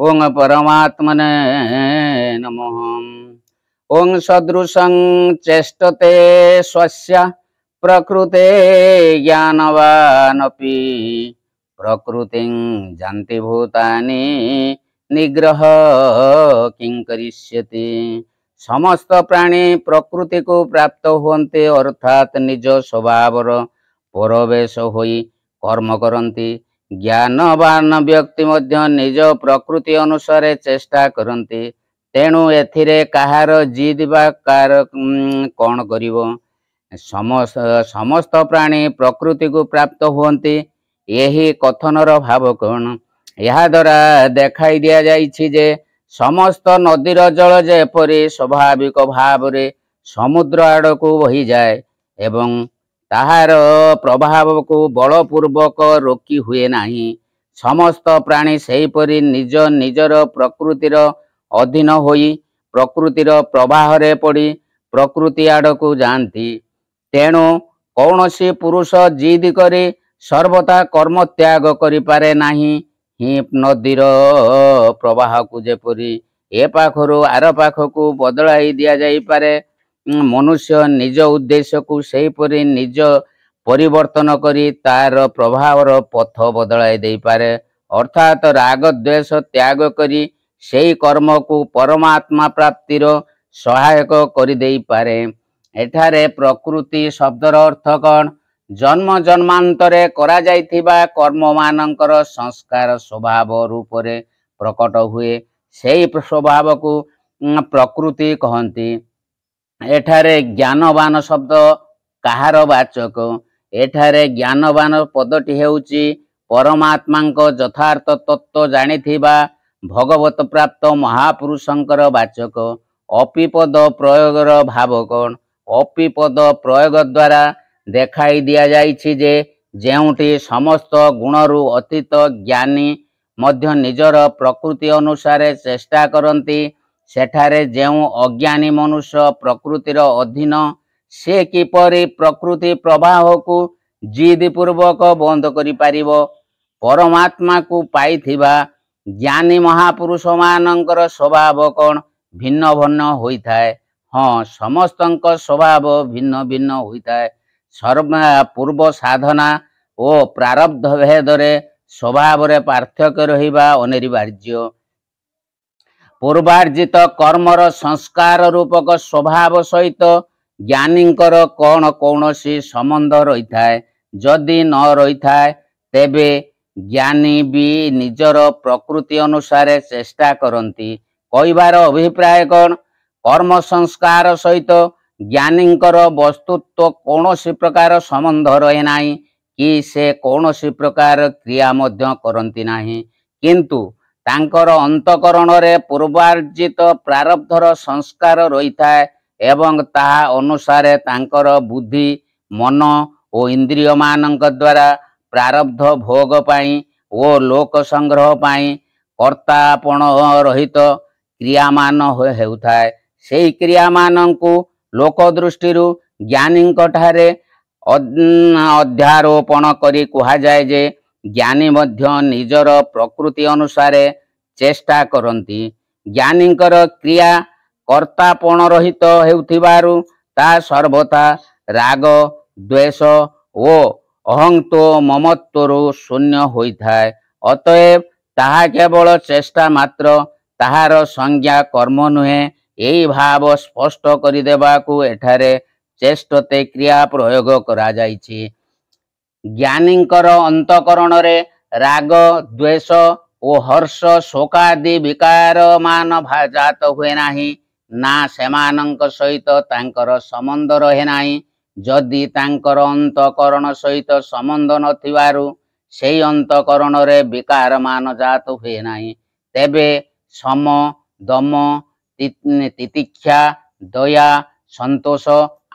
ओं परमात्मने नमः। ओं सदृशं चेष्टते स्वस्य प्रकृते ज्ञानवानपि प्रकृतिं जानति भूतानि निग्रह किं करिष्यति। समस्त प्राणी प्रकृति को प्राप्त हुंते अर्थात निज स्वभावर परवेश होई कर्म करती। ज्ञानवान व्यक्ति मध्य निज प्रकृति अनुसार चेष्टा करती। तेणु एथिरे कहार जिद बा कार कौन करिवो। समस्त प्राणी प्रकृति को प्राप्त हुंती यही कथनर भाव कौन। यह द्वारा देखाई दिया जाइछि जे समस्त नदीर जल जेपरि स्वाभाविक भाव रे समुद्र आड़क बही जाए एवं ताहार प्रभाव को बलपूर्वक रोकी हुए नहीं। समस्त प्राणी सेहीपरि निज निजर प्रकृतिर अधीन होई प्रकृतिर प्रवाह रे पड़ी प्रकृति आड़क जाती। तेणु कौनसी पुरुष जिद करी सर्वथा कर्म त्याग करिपारे नाही। ही नदीर प्रवाह को जेपरि ए पाखरु आर पाखकू बदलाई दिया जाई पारे मनुष्य निज उद्देश्य को सेहीपरि निज परिवर्तन करी तार प्रभावर पथ बदलाई दे पारे। अर्थात राग द्वेष त्याग करी सेही कर्म को परमात्मा प्राप्तिर सहायक करि देई पारे। एठारे प्रकृति शब्दर अर्थ कौन। जन्म जन्मांतरे करा जाइथिबा कर्म मानकर संस्कार स्वभाव रूप रे प्रकट हुए सेही स्वभाव को प्रकृति कहती। एठारे ज्ञानवान शब्द कहार वाचक। एठारे ज्ञानवान पदटी हेउची परमात्मा यथार्थ तत्व जानिथिबा भगवत प्राप्त महापुरुषंकर वाचक। अपि पद प्रयोगर भाव कौन। अपि पद प्रयोग द्वारा देखाई दिया जाइछि जे जेउटी समस्त गुणरु अतीत ज्ञानी मध्य निजर प्रकृति अनुसार चेष्टा करती सेठारे जेउ अज्ञानी मनुष्य प्रकृतिर अधीन से किपरि प्रकृति प्रवाह को जिद पूर्वक बंद करि पारिबो। परमात्मा को पाइथिबा ज्ञानी महापुरुष मानकर स्वभाव कौन भिन्न भिन्न होइथाए। हाँ समस्तंक स्वभाव भिन्न भिन्न होइथाए। पूर्व साधना ओ प्रारब्ध भेदरे स्वभाव रे पार्थक्य रहिबा अनिवार्य। पूर्वार्जित कर्मर संस्कार रूपक स्वभाव सहित ज्ञानींकर कौन कौनसी संबंध रही थाए। जदि न रही थाए तेबे ज्ञानी भी निजर प्रकृति अनुसार चेष्टा करती। कहिबार अभिप्राय कौन। कर्म संस्कार सहित ज्ञानींकर वस्तुत्व कौनसी प्रकार संबंध रहे नाही कि से कौनसी प्रकार क्रिया मध्य करती नाही। किंतु तांकर अंतकरण रे पूर्वार्जित प्रारब्धर संस्कार रही थाए एवं ताहा अनुसारे तांकर बुद्धि मन और इंद्रिय मानक द्वारा प्रारब्ध भोग पाई ओ लोक संग्रह पाई कर्तापण रहित क्रियामान हेउथाए। सेही क्रियामान को लोक दृष्टि ज्ञानी ठारे अध्यारोपण करी कहा जाए जे ज्ञानी मध्य निजर प्रकृति अनुसार चेष्टा करती। ज्ञानींकर क्रिया कर्तापण रहित हेउथिबारु ता सर्वथा राग द्वेष ओ अहंतो ममत्वरु शून्य होइथाए। अतएव ताहा केवल चेष्टा मात्र ताहार संज्ञा कर्म नुहे। यही भाव स्पष्ट करि देबाकू एठारे चेष्टते क्रिया प्रयोग करा जाइछि। ज्ञानींकर अंतकरण रे राग द्वेष ओ हर्ष शोकादि विकार मान जात हुए नाही ना सेमानंक सहित तांकर संबंध रहे नाही। जदि तांकर अंतकरण सहित संबंध नथिबारु सेही अंतकरण रे विकार मान जात हुए नाही तेबे सम दम तितिक्षा दया संतोष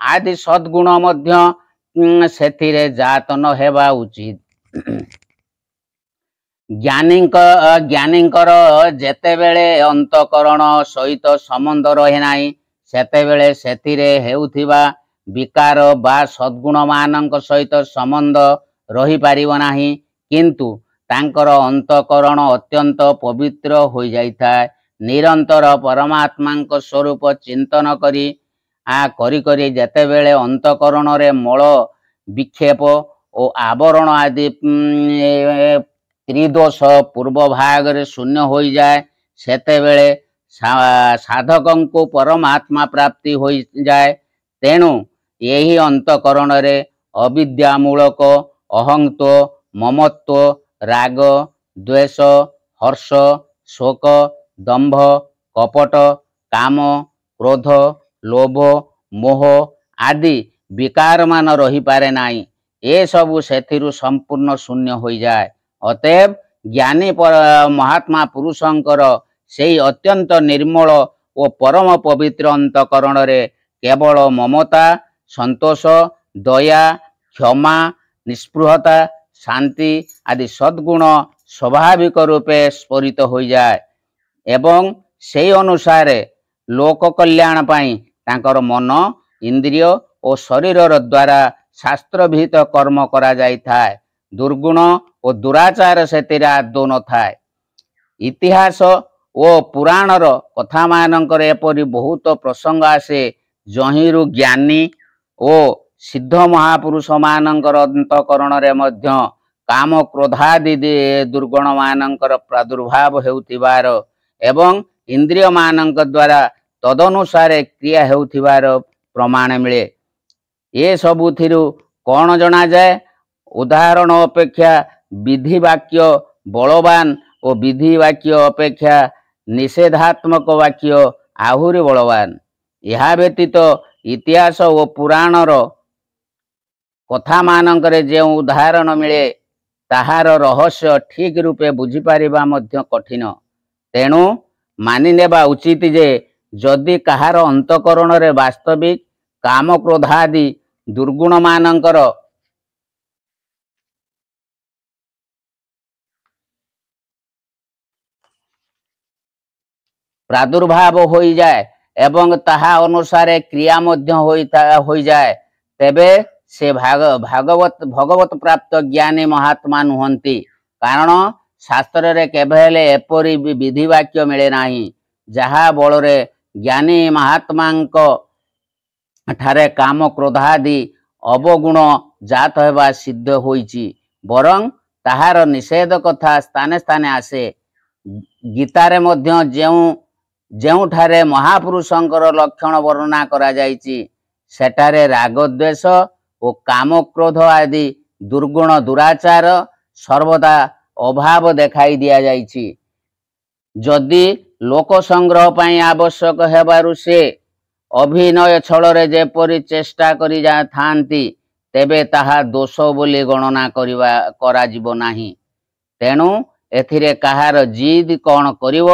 आदि सद्गुण मध्य सेथिरे जात न हेबा उचित। ज्ञानींकर जेतेबेले अंतकरण सहित संबंध रहे नाही सेतेबेले सेथिरे हेउथिबा विकार बा सद्गुण मानक सहित संबंध रही पारिब नाही। किंतु ତାଙ୍କର ଅନ୍ତଃକରଣ ଅତ୍ୟନ୍ତ ପବିତ୍ର ହୋଇଯାଇଥାଏ। ନିରନ୍ତର ପରମାତ୍ମାଙ୍କ ସ୍ୱରୂପ ଚିନ୍ତନ କରି କରି ଯେତେବେଳେ ଅନ୍ତଃକରଣରେ ମଳ ବିକ୍ଷେପ ଓ ଆବରଣ ଆଦି ତ୍ରିଦୋଷ ପୂର୍ବ ଭାଗରେ ଶୂନ୍ୟ ହୋଇଯାଏ, ସେତେବେଳେ ସାଧକଙ୍କୁ ପରମାତ୍ମା ପ୍ରାପ୍ତି ହୋଇଯାଏ। ତେଣୁ ଏହି ଅନ୍ତଃକରଣରେ ଅବିଦ୍ୟାମୂଳକ ଅହଂତ୍ୱ, ମମତ୍ୱ, ରାଗ, ଦ୍ୱେଷ, ହର୍ଷ, ଶୋକ, ଦମ୍ଭ, କପଟ, କାମ, କ୍ରୋଧ, ଲୋଭ, ମୋହ ଆଦି ବିକାରମାନ ରହିପାରେ ନାହିଁ। ଏସବୁ ସେଥିରୁ ସମ୍ପୂର୍ଣ୍ଣ ଶୂନ୍ୟ ହୋଇଯାଏ। ଅତଏବ ଜ୍ଞାନୀ ମହାତ୍ମା ପୁରୁଷଙ୍କର ସେହି ଅତ୍ୟନ୍ତ ନିର୍ମଳ ଓ ପରମ ପବିତ୍ର ଅନ୍ତଃକରଣରେ କେବଳ ମମତା, ସନ୍ତୋଷ, ଦୟା, କ୍ଷମା, ନିଷ୍ପୃହତା, ଶାନ୍ତି ଆଦି ସଦ୍ଗୁଣ ସ୍ୱାଭାବିକ ରୂପେ ସ୍ଫୁରିତ ହୋଇଯାଏ ଏବଂ ସେହି ଅନୁସାରେ ଲୋକ କଲ୍ୟାଣ ପାଇଁ ତାଙ୍କର ମନ, ଇନ୍ଦ୍ରିୟ ଓ ଶରୀରର ଦ୍ୱାରା ଶାସ୍ତ୍ରବିହିତ କର୍ମ କରାଯାଇଥାଏ। ଦୁର୍ଗୁଣ ଓ ଦୁରାଚାର ସେଥିରେ ଆଦୌ ନଥାଏ। ଇତିହାସ ଓ ପୁରାଣର କଥାମାନଙ୍କରେ ଏପରି ବହୁତ ପ୍ରସଙ୍ଗ ଆସେ, ଯହିଁରୁ ଜ୍ଞାନୀ ଓ ସିଦ୍ଧ ମହାପୁରୁଷମାନଙ୍କର ଅନ୍ତଃକରଣରେ ମଧ୍ୟ କାମ, କ୍ରୋଧାଦି ଦୁର୍ଗୁଣମାନଙ୍କର ପ୍ରାଦୁର୍ଭାବ ହେଉଥିବାର ଏବଂ ଇନ୍ଦ୍ରିୟମାନଙ୍କ ଦ୍ୱାରା ତଦନୁସାରେ କ୍ରିୟା ହେଉଥିବାର ପ୍ରମାଣ ମିଳେ। ଏସବୁଥିରୁ କ'ଣ ଜଣାଯାଏ? ଉଦାହରଣ ଅପେକ୍ଷା ବିଧି ବାକ୍ୟ ବଳବାନ ଓ ବିଧି ବାକ୍ୟ ଅପେକ୍ଷା ନିଷେଧାତ୍ମକ ବାକ୍ୟ ଆହୁରି ବଳବାନ। ଏହା ବ୍ୟତୀତ ଇତିହାସ ଓ ପୁରାଣର କଥାମାନଙ୍କରେ ଯେଉଁ ଉଦାହରଣ ମିଳେ, ତାହାର ରହସ୍ୟ ଠିକ୍ ରୂପେ ବୁଝିପାରିବା ମଧ୍ୟ କଠିନ। ତେଣୁ ମାନିନେବା ଉଚିତ ଯେ ଯଦି କାହାର ଅନ୍ତଃକରଣରେ ବାସ୍ତବିକ କାମ, କ୍ରୋଧାଦି ଦୁର୍ଗୁଣମାନଙ୍କର ପ୍ରାଦୁର୍ଭାବ ହୋଇଯାଏ ଏବଂ ତାହା ଅନୁସାରେ କ୍ରିୟା ମଧ୍ୟ ହୋଇଯାଏ, ତେବେ ସେ ଭଗବତ ପ୍ରାପ୍ତ ଜ୍ଞାନୀ ମହାତ୍ମା ନୁହନ୍ତି। କାରଣ ଶାସ୍ତ୍ରରେ କେବେ ହେଲେ ଏପରି ବିଧିବାକ୍ୟ ମିଳେ ନାହିଁ, ଯାହା ବଳରେ ଜ୍ଞାନୀ ମହାତ୍ମାଙ୍କ ଠାରେ କାମ, କ୍ରୋଧାଦି ଅବଗୁଣ ଜାତ ହେବା ସିଦ୍ଧ ହୋଇଛି। ବରଂ ତାହାର ନିଷେଧ କଥା ସ୍ଥାନେ ସ୍ଥାନେ ଆସେ। ଗୀତାରେ ମଧ୍ୟ ଯେଉଁଠାରେ ମହାପୁରୁଷଙ୍କର ଲକ୍ଷଣ ବର୍ଣ୍ଣନା କରାଯାଇଛି, ସେଠାରେ ରାଗ, ଦ୍ୱେଷ ଓ କାମ, କ୍ରୋଧ ଆଦି ଦୁର୍ଗୁଣ ଦୁରାଚାର ସର୍ବଦା ଅଭାବ ଦେଖାଇ ଦିଆଯାଇଛି। ଯଦି ଲୋକ ସଂଗ୍ରହ ପାଇଁ ଆବଶ୍ୟକ ହେବାରୁ ସେ ଅଭିନୟ ଛଳରେ ଯେପରି ଚେଷ୍ଟା କରିଥାନ୍ତି, ତେବେ ତାହା ଦୋଷ ବୋଲି ଗଣନା କରାଯିବ ନାହିଁ। ତେଣୁ ଏଥିରେ କାହାର ଜିଦ୍ କ'ଣ କରିବ,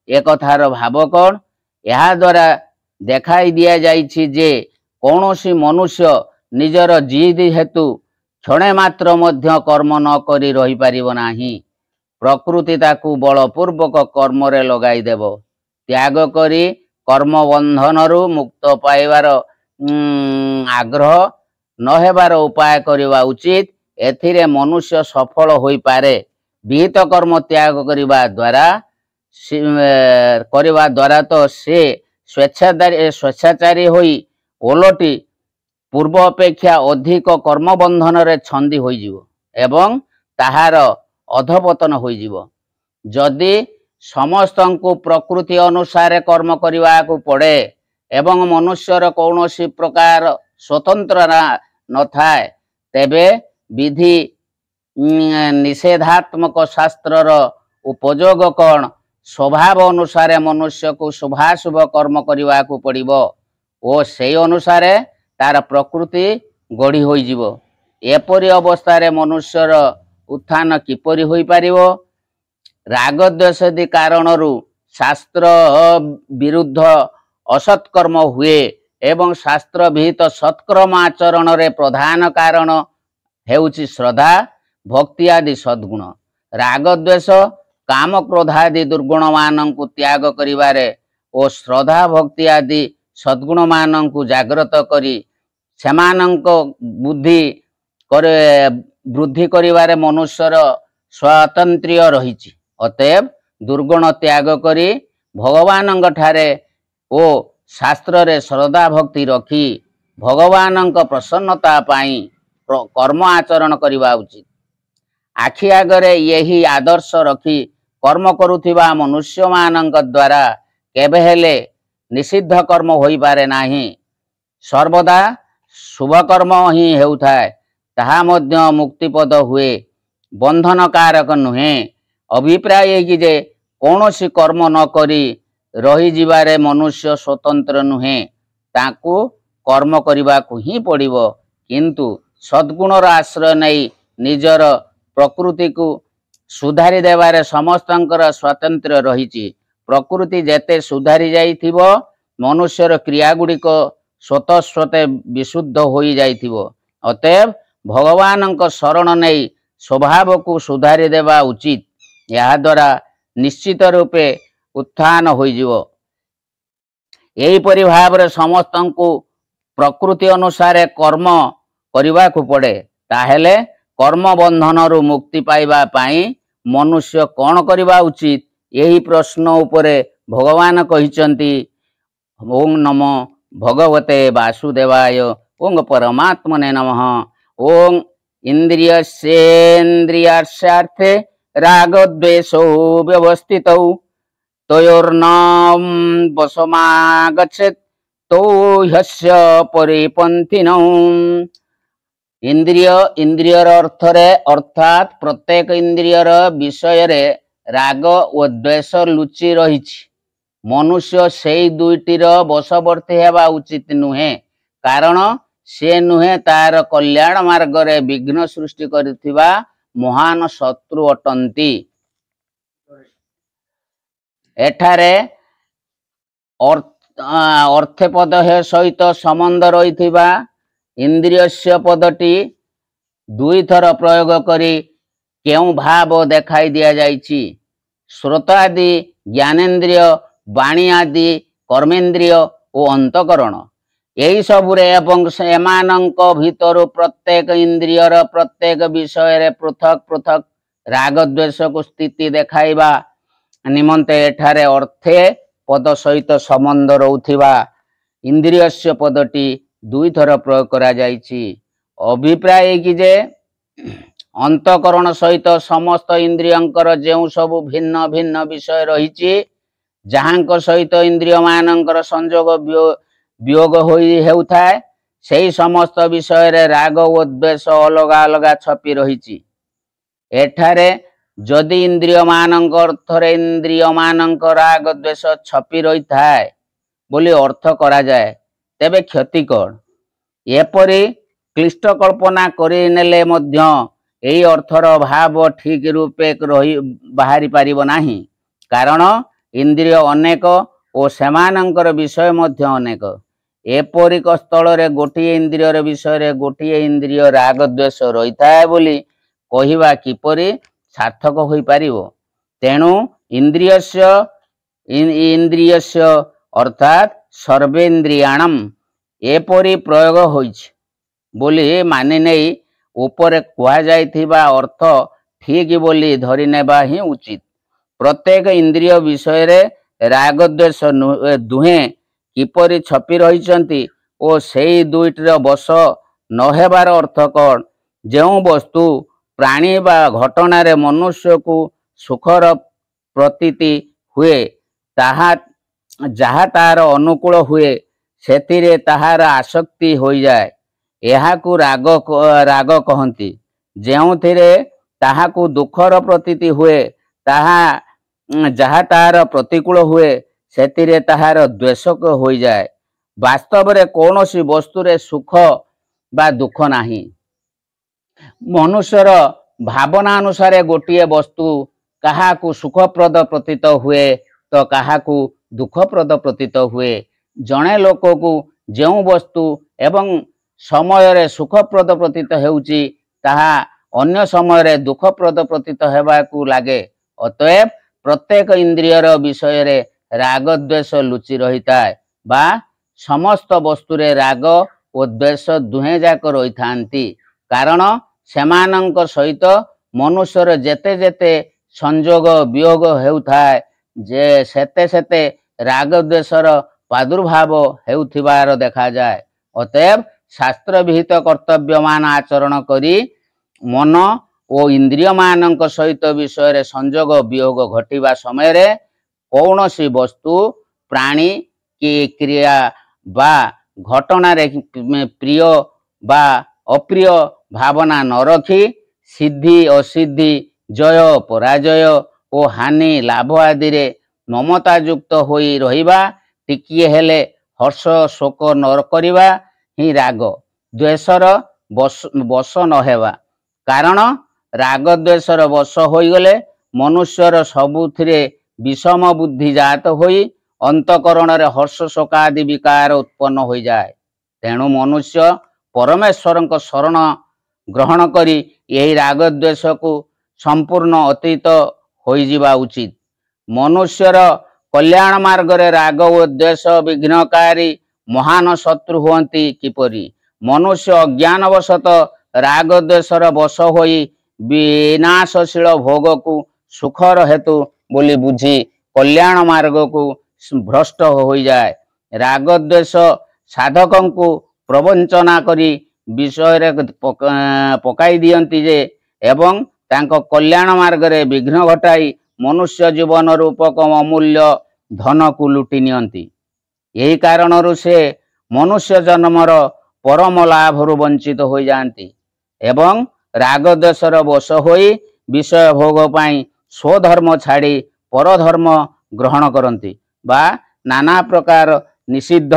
ଏକଥାର ଭାବ କ'ଣ? ଏହାଦ୍ୱାରା ଦେଖାଇ ଦିଆଯାଇଛି ଯେ କୌଣସି ମନୁଷ୍ୟ ନିଜର ଜିଦ୍ ହେତୁ କ୍ଷଣେ ମାତ୍ର ମଧ୍ୟ କର୍ମ ନ କରି ରହିପାରିବ ନାହିଁ। ପ୍ରକୃତି ତାକୁ ବଳପୂର୍ବକ କର୍ମରେ ଲଗାଇଦେବ। ତ୍ୟାଗ କରି କର୍ମବନ୍ଧନରୁ ମୁକ୍ତ ପାଇବାର ଆଗ୍ରହ ନ ହେବାର ଉପାୟ କରିବା ଉଚିତ। ଏଥିରେ ମନୁଷ୍ୟ ସଫଳ ହୋଇପାରେ। ବିହିତ କର୍ମ ତ୍ୟାଗ କରିବା ଦ୍ୱାରା ତ ସେ ସ୍ୱେଚ୍ଛାଚାରୀ ହୋଇ ଓଲଟି ପୂର୍ବ ଅପେକ୍ଷା ଅଧିକ କର୍ମବନ୍ଧନରେ ଛନ୍ଦି ହୋଇଯିବ ଏବଂ ତାହାର ଅଧପତନ ହୋଇଯିବ। ଯଦି ସମସ୍ତଙ୍କୁ ପ୍ରକୃତି ଅନୁସାରେ କର୍ମ କରିବାକୁ ପଡ଼େ ଏବଂ ମନୁଷ୍ୟର କୌଣସି ପ୍ରକାର ସ୍ୱତନ୍ତ୍ରତା ନଥାଏ, ତେବେ ବିଧି ନିଷେଧାତ୍ମକ ଶାସ୍ତ୍ରର ଉପଯୋଗ କ'ଣ? ସ୍ୱଭାବ ଅନୁସାରେ ମନୁଷ୍ୟକୁ ଶୁଭାଶୁଭ କର୍ମ କରିବାକୁ ପଡ଼ିବ ଓ ସେହି ଅନୁସାରେ ତାର ପ୍ରକୃତି ଗଢ଼ି ହୋଇଯିବ। ଏପରି ଅବସ୍ଥାରେ ମନୁଷ୍ୟର ଉତ୍ଥାନ କିପରି ହୋଇପାରିବ? ରାଗଦ୍ୱେଷାଦି କାରଣରୁ ଶାସ୍ତ୍ର ବିରୁଦ୍ଧ ଅସତ୍କର୍ମ ହୁଏ ଏବଂ ଶାସ୍ତ୍ର ବିହିତ ସତ୍କର୍ମ ଆଚରଣରେ ପ୍ରଧାନ କାରଣ ହେଉଛି ଶ୍ରଦ୍ଧା, ଭକ୍ତି ଆଦି ସଦ୍ଗୁଣ। ରାଗ, ଦ୍ୱେଷ, କାମ, କ୍ରୋଧାଦି ଦୁର୍ଗୁଣମାନଙ୍କୁ ତ୍ୟାଗ କରିବାରେ ଓ ଶ୍ରଦ୍ଧା, ଭକ୍ତି ଆଦି ସଦ୍ଗୁଣମାନଙ୍କୁ ଜାଗ୍ରତ କରି ସେମାନଙ୍କ ବୃଦ୍ଧି କରିବାରେ ମନୁଷ୍ୟର स्वातंत्र्य रही। अतएव दुर्गुण त्याग करी भगवान ठारे ओ शास्त्र रे श्रद्धा भक्ति रखी भगवान प्रसन्नता पाई कर्म आचरण करवा उचित। आखि आगरे यही आदर्श रखी कर्म करुथिबा मनुष्य मानक द्वारा केबे हेले निषिद्ध कर्म होई पारे नाही। सर्वदा शुभ कर्म ही हेउथाय, ताहा मध्य मुक्तिपद हुए, बंधन कारक नुहे। अभिप्राय कि जे कौनसी कर्म न करी रही जीवारे मनुष्य स्वतंत्र नुहे, ताकू कर्म करने को ही पड़िबो। किंतु सद्गुणर आश्रय नहीं निजर प्रकृति को सुधारी देवारे समस्तंकर स्वातंत्र्य रही। प्रकृति जेते सुधारी जाइथिबो मनुष्यर क्रिया गुड़िक स्वतः स्वते विशुद्ध होई जाइथिबो। अतएव भगवान शरण नहीं स्वभाव को सुधारी देवा उचित। या द्वारा निश्चित रूपे उत्थान होइजिवो। एही परि भाव समस्त को प्रकृति अनुसार कर्म करने को पड़े। ताहेले कर्म बंधन रु मुक्ति पाइबा पाई मनुष्य कौन करवा उचित, यही प्रश्न उपरे भगवान कहिचंती। ओं नमो भगवते वासुदेवाय, ओं परमात्मने नमः। ओं इंद्रियस्येन्द्रियार्थार्थे रागद्वेषौ व्यवस्थितौ तयोर्नाम वशमागच्छेत् तौ ह्यस्य परिपन्थिनौ। इंद्रियर अर्थरे अर्थात प्रत्येक इंद्रियर विषय रे राग और द्वेष लुचि रहिछि। मनुष्य सेई दुईटीर वशवर्ती हेबा उचित नुहे, कारण से नुहे तार कल्याण मार्ग रे विघ्न सृष्टि करिथिबा महान शत्रु अटंती। एठारे अर्थ पद हे सहित संबंध रहिथिबा इंद्रियस्य पदटी दुई थर प्रयोग करी केउ भाव देखाई दिया जाइछि। श्रोत आदि ज्ञानेन्द्रिय, वाणी आदि कर्मेन्द्रिय और अंतकरण, यही सबुरे एवं सेमानंक भितर प्रत्येक इंद्रियर प्रत्येक विषय रे पृथक पृथक राग द्वेष को स्थिति देखाइबा निमंते एठारे अर्थे पद सहित संबंध रहुथिबा इंद्रियस्य पदटी दुई थर प्रयोग करा जाइछि। अभिप्राय कि जे अंतकरण सहित समस्त इंद्रियंकर जेउ सब भिन्न भिन्न विषय रहिछि, जहांक सहित इंद्रिय मानंकर संयोग वियोग होई हेउथाय, सेही समस्त विषय रे राग और द्वेष अलगा अलगा छपी रहिछि। एठारे जदि इंद्रिय मानंक अर्थरे इंद्रिय मानंक राग द्वेष छपी रही थाए बोली अर्थ करा जाए, तेबे क्षति कौन? एपरि क्लिष्ट कल्पना करि नेले मध्य एही अर्थर भाव ठीक रूपे रही बाहरी पारिबो नाही। कारण इंद्रिय अनेक और सेमानंकर विषय मध्य अनेक। एपरिक स्थल रे गोटिए इंद्रियर विषय रे गोटिए इंद्रिय राग द्वेष रही थाए बोली कहिबा किपरि सार्थक होई पारिबो। तेणु इंद्रियस्य अर्थात सर्वेन्द्रियाणम एपरि प्रयोग होइछि बोली मानि नै ऊपर कुहा जाइथिबा अर्थ ठीक बोली धरि नेबा ही उचित। प्रत्येक इंद्रिय विषय रे राग द्वेष दुहे किपरि छपी रहिचंती ओ सेई दुईटर बस न हेबार अर्थ कौन? जेउ वस्तु प्राणी बा घटना रे मनुष्य को सुखर प्रतीति हुए, ताहा जहा तार अनुकूल हुए सेतिरे ताहार आसक्ति होई जाए, एहाकू राग कहंती। जेउथिरे ताहाकू दुखर प्रतीति हुए, ताहा जहा तार प्रतिकूल हुए सेतिरे ताहार द्वेषक होई जाए। वास्तव रे कौनसी वस्तु रे सुख बा दुख नाही। मनुष्यर भावना अनुसार गोटिए वस्तु काहाकू सुखप्रद प्रतीत हुए तो काहाकू दुखप्रद प्रतीत हुए। जणे लोक को जेउ वस्तु एवं समय रे सुखप्रद प्रतीत हेउची ताहा अन्य समय रे दुखप्रद प्रतीत हेबाकू लागे। अतएव प्रत्येक इंद्रियर विषय रे राग द्वेष लुचि रहिताय बा समस्त वस्तु रे राग और द्वेष दुहे जाक रही थांती। कारण सेमानंक सहित मनुष्यर जेते जेते संजोग वियोग हेउथाय जे सेते सेते राग द्वेषर प्रादुर्भाव हेउथिबार देखा जाए। अतएव शास्त्र विहित कर्तव्य मान आचरण करी मन ओ इंद्रिय मानक सहित विषय संजोग वियोग घटिबा समय रे कौनसी वस्तु प्राणी की क्रिया बा घटना रे प्रिय बा अप्रिय भावना न रखी सिद्धि असिद्धि जय पराजय ओ हानि लाभ आदि रे ममता युक्त होई रहिबा टिकिए हेले हर्ष शोक न करिबा ही राग द्वेषर वश न हेबा। कारण राग द्वेषर वश होइगले मनुष्यर सबुथिरे विषम बुद्धि जात होई अंतकरण रे हर्ष शोक आदि विकार उत्पन्न हो जाए। तेणु मनुष्य परमेश्वर शरण ग्रहण करी यही राग द्वेष को संपूर्ण अतीत होइजिबा उचित। मनुष्यर कल्याण मार्ग रे राग ओ द्वेष विघ्नकारी महान शत्रु हुअन्ति किपरि। मनुष्य अज्ञानवशत राग द्वेषर वश होई विनाशशील भोग को सुखर हेतु बोली बुझी कल्याण मार्ग को भ्रष्ट हो जाए। राग द्वेष साधकों को प्रवंचना करी विषय पकाई दियंती जे एवं तांको कल्याण मार्ग रे विघ्न घटाई मनुष्य जीवन रूपक अमूल्य धन को लुटि नियंती। यही कारण से मनुष्य जन्मर परम लाभ वंचित हो जाती एवं राग द्वेषर वश होई विषय भोग पाई स्वधर्म छाड़ी परधर्म ग्रहण करती बा नाना प्रकार निषिद्ध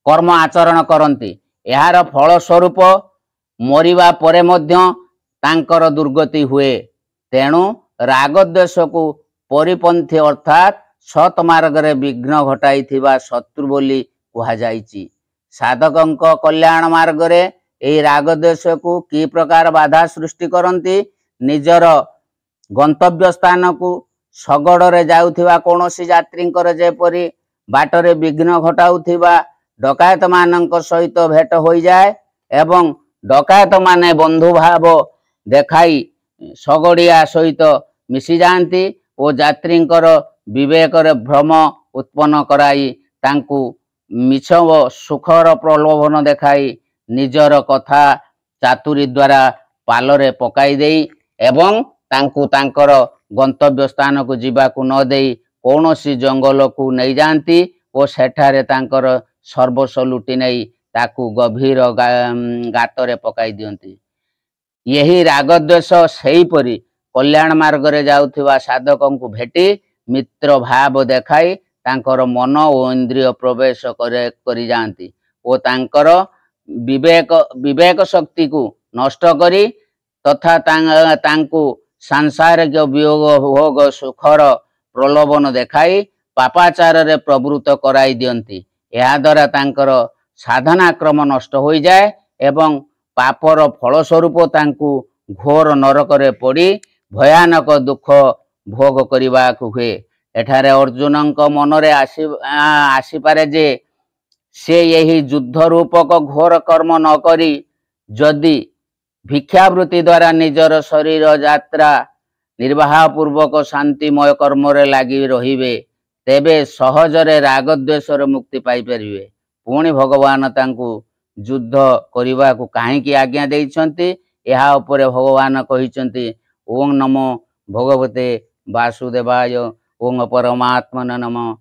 कर्म आचरण करती। यार फल स्वरूप मरिबा परे मध्य तांकर दुर्गति हुए। तेणु राग द्वेष को परिपंथी अर्थात सत मार्ग रे विघ्न घटाई थिबा शत्रु बोली कहा जाइछि। साधकंक कल्याण मार्ग रे एही राग द्वेष को की प्रकार बाधा सृष्टि करती। निजर गंतव्य स्थान को सगड़ रे जाउथिबा कोनोसी यात्रींकर जेपरि बाटरे विघ्न घटाउथिबा डकायत मानक सहित भेट हो जाए एवं डकायत माने बंधु भाव देखाई सगड़िया सहित मिसी जाती और यात्रींकर विवेक भ्रम उत्पन्न कराई तांकु मिछ सुखर प्रलोभन देखाई निजर कथा चातुरी द्वारा पालरे पकाई देई एवं तांकु तांकर गंतव्य स्थान को जीवाकु न देई कौनसी जंगल को नहीं जाती और सेठारे तांकर सर्वस्व लुटि नहीं ताकू गभीर गातरे पकाई दियंती। यही राग द्वेष सेहीपरि कल्याण मार्ग रे जाउथिबा साधकों को भेटी मित्र भाव देखाई तांकर मन और इंद्रिय प्रवेश करी जाती और तांकर विवेक शक्ति को नष्ट करी तथा तांकु सांसारिक वियोग भोग सुखर प्रलोभन देखाई पापाचार रे प्रवृत्त कराई दियंती। या द्वारा तांकर साधना क्रम नष्ट हो जाए एवं पापर फल स्वरूप तांकु घोर नरक रे पड़ी भयानक दुख भोग करने को हुए। एठारे अर्जुनक मन रे आसी पारे जे से यही युद्ध रूपक घोर कर्म न करी जदि भिक्षावृत्ति द्वारा निजर शरीर यात्रा निर्वाह पूर्वक शांतिमय कर्म रे लगी रहिबे तेबे सहजरे राग द्वेषर मुक्ति पाई परिवे। पुणी भगवान तांकु युद्ध करने को कहीं आज्ञा देइछन्ति एहा उपरे भगवान कहिछन्ति ओं नमो भगवते वासुदेवाय ओं परमात्मने नमः